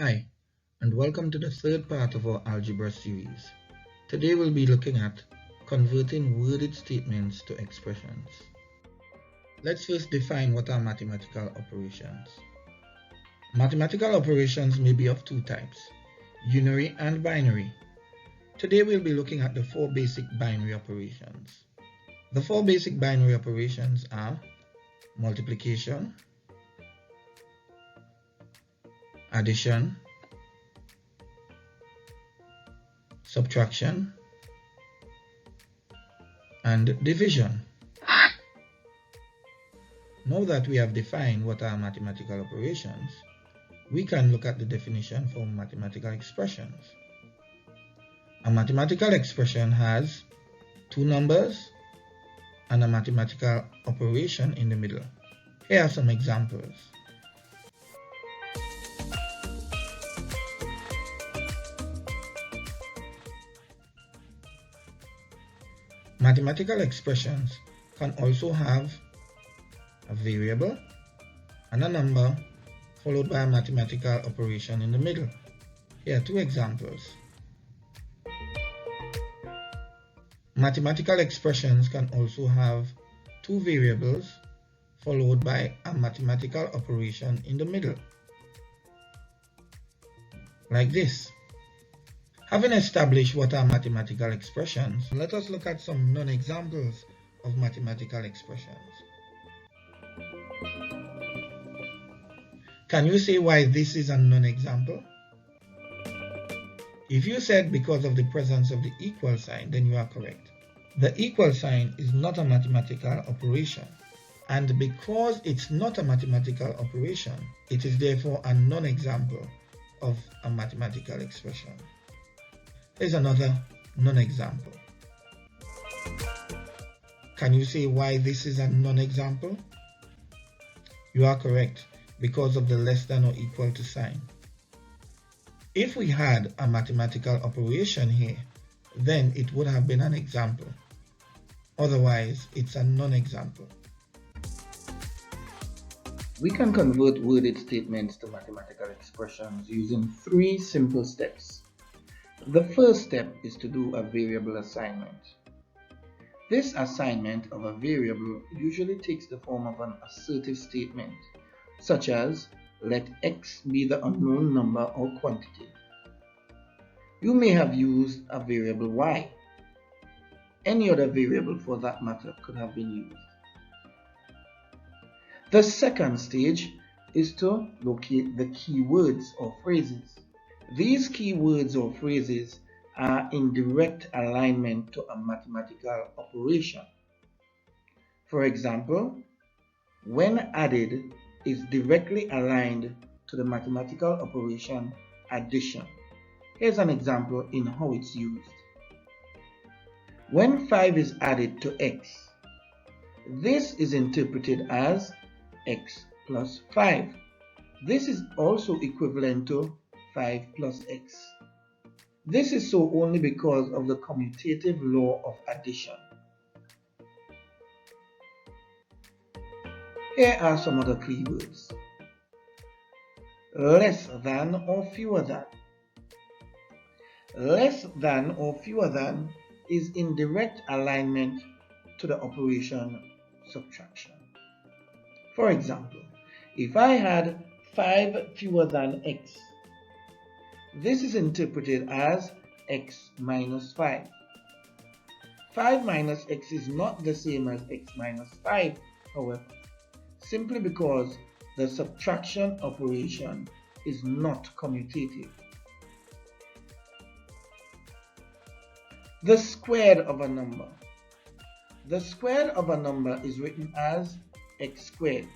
Hi, and welcome to the third part of our algebra series. Today we'll be looking at converting worded statements to expressions. Let's first define what are mathematical operations. Mathematical operations may be of two types, unary and binary. Today we'll be looking at the four basic binary operations. The four basic binary operations are multiplication, addition, subtraction, and division. Now that we have defined what are mathematical operations, we can look at the definition for mathematical expressions. A mathematical expression has two numbers and a mathematical operation in the middle. Here are some examples. Mathematical expressions can also have a variable and a number followed by a mathematical operation in the middle. Here are two examples. Mathematical expressions can also have two variables followed by a mathematical operation in the middle, like this. Having established what are mathematical expressions, let us look at some non-examples of mathematical expressions. Can you say why this is a non-example? If you said because of the presence of the equal sign, then you are correct. The equal sign is not a mathematical operation, and because it's not a mathematical operation, it is therefore a non-example of a mathematical expression. Here's another non-example. Can you say why this is a non-example? You are correct, because of the less than or equal to sign. If we had a mathematical operation here, then it would have been an example. Otherwise, it's a non-example. We can convert worded statements to mathematical expressions using three simple steps. The first step is to do a variable assignment. This assignment of a variable usually takes the form of an assertive statement, such as, let x be the unknown number or quantity. You may have used a variable y. Any other variable for that matter could have been used. The second stage is to locate the keywords or phrases. These keywords or phrases are in direct alignment to a mathematical operation. For example, when added is directly aligned to the mathematical operation addition. Here's an example in how it's used. When 5 is added to x, this is interpreted as x plus 5. This is also equivalent to 5 plus x. This is so only because of the commutative law of addition. Here are some other keywords. Less than or fewer than. Less than or fewer than is in direct alignment to the operation subtraction. For example, if I had 5 fewer than x, this is interpreted as x minus 5. 5 minus x is not the same as x minus 5, however, simply because the subtraction operation is not commutative. The squared of a number. The squared of a number is written as x squared.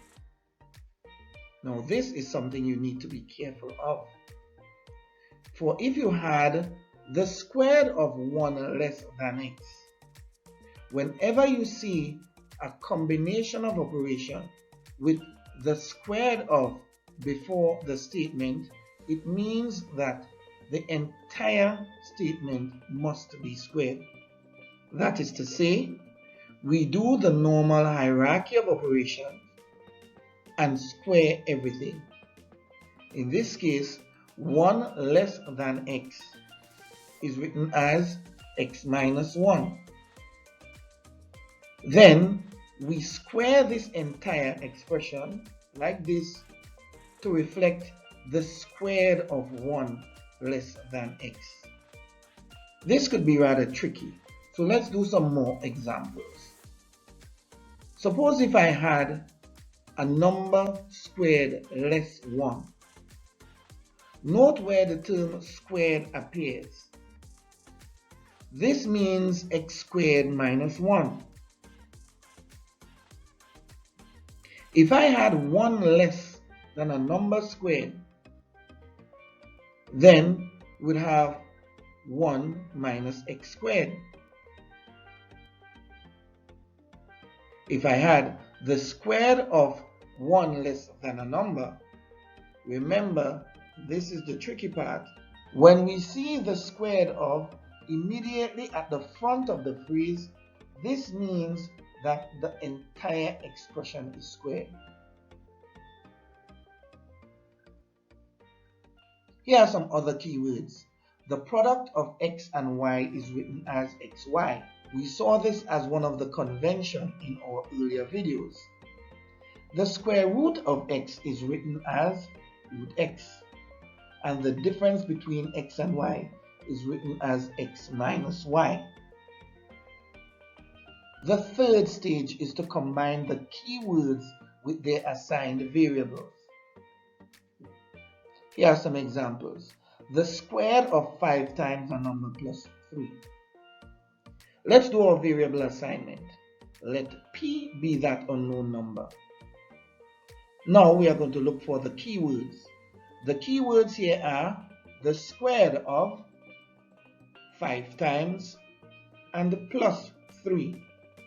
Now this is something you need to be careful of. For if you had the squared of 1 less than x, whenever you see a combination of operation with the squared of before the statement, it means that the entire statement must be squared. That is to say, we do the normal hierarchy of operations and square everything. In this case, 1 less than x is written as x minus 1. Then we square this entire expression like this to reflect the squared of 1 less than x. This could be rather tricky, so let's do some more examples. Suppose if I had a number squared less 1. Note where the term squared appears. This means x squared minus 1. If I had 1 less than a number squared, then we'd have 1 minus x squared. If I had the square of 1 less than a number, remember, this is the tricky part. When we see the square of immediately at the front of the phrase, this means that the entire expression is squared. Here are some other keywords. The product of x and y is written as xy. We saw this as one of the convention in our earlier videos. The square root of x is written as root x, and the difference between x and y is written as x minus y. The third stage is to combine the keywords with their assigned variables. Here are some examples. The square of 5 times a number plus 3. Let's do our variable assignment. Let p be that unknown number. Now we are going to look for the keywords. The keywords here are the square of 5 times and plus 3.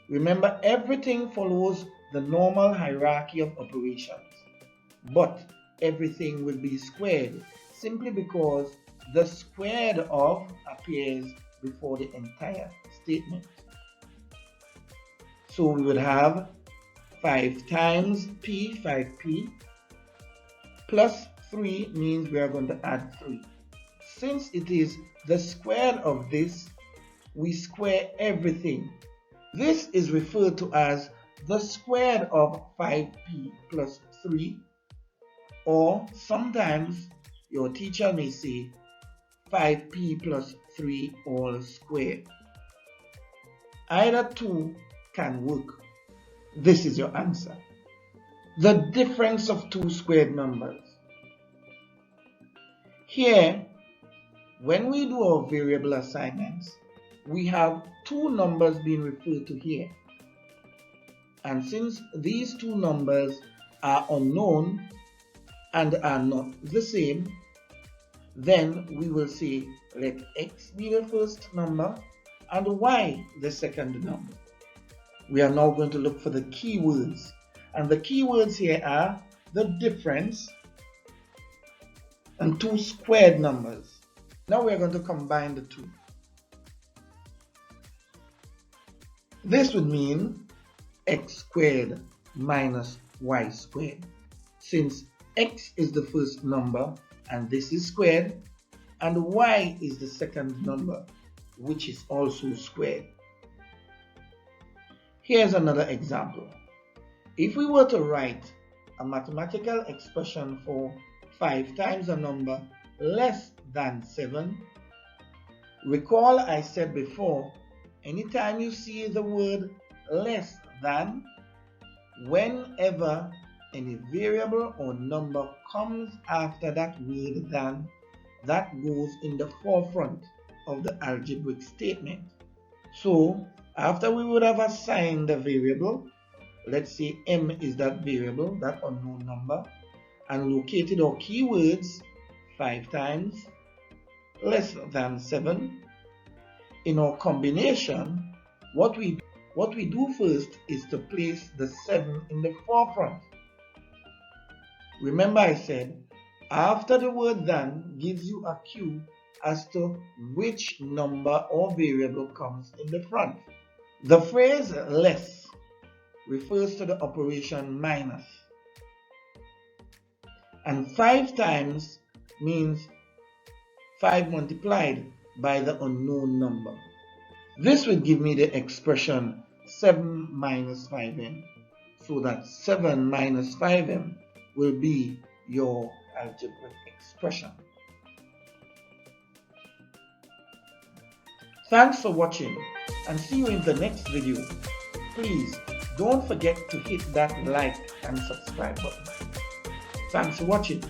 Remember, everything follows the normal hierarchy of operations, but everything will be squared simply because the square of appears before the entire statement. So we would have 5 times p, 5p, plus 3 means we are going to add 3. Since it is the square of this, we square everything. This is referred to as the square of 5p plus 3, or sometimes your teacher may say 5p plus 3 all squared. Either two can work. This is your answer. The difference of two squared numbers. Here, when we do our variable assignments, we have two numbers being referred to here. And since these two numbers are unknown and are not the same, then we will say let x be the first number and y the second number. We are now going to look for the keywords, and the keywords here are the difference and two squared numbers. Now we are going to combine the two. This would mean x squared minus y squared. Since x is the first number and this is squared, and y is the second number, which is also squared. Here's another example. If we were to write a mathematical expression for 5 times a number less than 7, recall I said before, anytime you see the word less than, whenever any variable or number comes after that word than, that goes in the forefront of the algebraic statement. So after we would have assigned the variable, let's say m is that variable, that unknown number, and located our keywords 5 times less than 7, in our combination, what we do first is to place the 7 in the forefront. Remember I said, after the word than gives you a cue as to which number or variable comes in the front. The phrase less refers to the operation minus. And 5 times means 5 multiplied by the unknown number. This will give me the expression 7 minus 5m. So that 7 minus 5m will be your algebraic expression. Thanks for watching and see you in the next video. Please don't forget to hit that like and subscribe button. Thanks for watching.